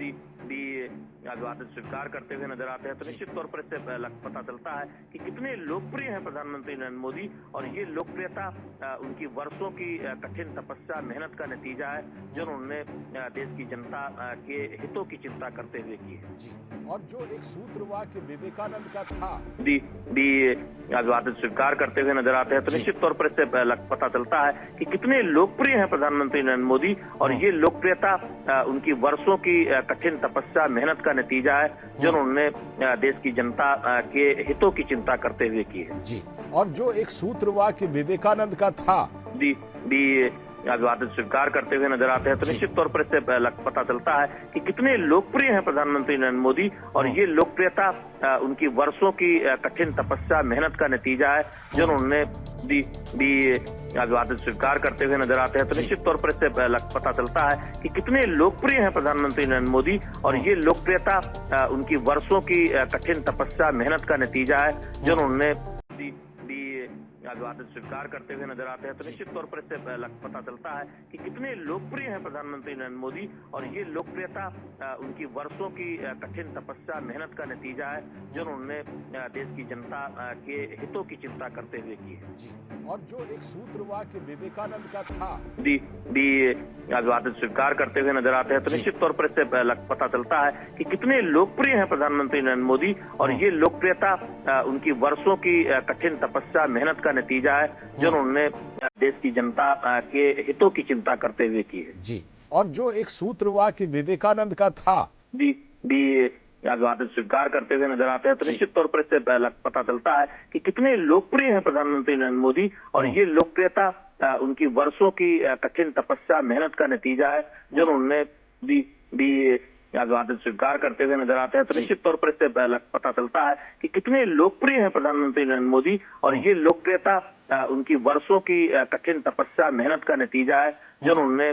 मोदी भी अभिवादन स्वीकार करते हुए नजर आते हैं, तो निश्चित तौर पर इससे पता चलता है कि कितने लोकप्रिय हैं प्रधानमंत्री नरेंद्र मोदी। और ये लोकप्रियता उनकी वर्षों की कठिन तपस्या, मेहनत का नतीजा है, जो उन्होंने देश की जनता के हितों की चिंता करते हुए की है। जी, और जो एक सूत्र वाक्य विवेकानंद का था, भी अभिवादन स्वीकार करते हुए नजर आते हैं, तो निश्चित तौर पर इससे पता चलता है कि कितने लोकप्रिय हैं प्रधानमंत्री नरेंद्र मोदी। और ये लोकप्रियता उनकी वर्षों की कठिन तपस्या, मेहनत का नतीजा है, जो उन्होंने देश की जनता के हितों की चिंता करते हुए की है। जी, और जो एक सूत्र वाक्य विवेकानंद का था, भी अभिवादन स्वीकार करते हुए नजर आते हैं, तो निश्चित तौर पर इससे पता चलता है कि कितने लोकप्रिय हैं प्रधानमंत्री नरेंद्र मोदी। और ये लोकप्रियता उनकी वर्षों की कठिन तपस्या, मेहनत का नतीजा है, जो उन्होंने भी अभिवादन स्वीकार करते हुए नजर आते हैं, तो निश्चित तौर पर इससे पता चलता है कि कितने लोकप्रिय हैं प्रधानमंत्री नरेंद्र मोदी। और ये लोकप्रियता उनकी वर्षों की कठिन तपस्या, मेहनत का नतीजा है, जो उन्होंने अभिवादन स्वीकार करते हुए नजर आते हैं, तो निश्चित तौर पर इससे पता चलता है कि कितने लोकप्रिय हैं प्रधानमंत्री नरेंद्र मोदी। और ये लोकप्रियता उनकी वर्षों की कठिन तपस्या, मेहनत का नतीजा है, जो उन्होंने देश की जनता के हितों की चिंता करते हुए की है। जी, और जो एक सूत्र वाक्य विवेकानंद का था, भी अभिवादन स्वीकार करते हुए नजर आते हैं, तो निश्चित तौर पर इससे पता चलता है कि कितने लोकप्रिय हैं प्रधानमंत्री नरेंद्र मोदी। और ये लोकप्रियता उनकी वर्षों की कठिन तपस्या, मेहनत का नतीजा है, जो उन्होंने देश की जनता के हितों की चिंता करते हुए की है। जी, और जो एक सूत्र वाक्य विवेकानंद का था, भी अभिवादन स्वीकार करते हुए नजर आते हैं, तो निश्चित तौर पर इससे पता चलता है कि कितने लोकप्रिय हैं प्रधानमंत्री नरेंद्र मोदी। और ये लोकप्रियता उनकी वर्षों की कठिन तपस्या, मेहनत का नतीजा है, जो उन्होंने भी अभिवादन स्वीकार करते हुए नजर आते हैं, तो निश्चित तौर पर इससे पता चलता है कि कितने लोकप्रिय हैं प्रधानमंत्री नरेंद्र मोदी। और ये लोकप्रियता उनकी वर्षों की कठिन तपस्या, मेहनत का नतीजा है, जो उन्होंने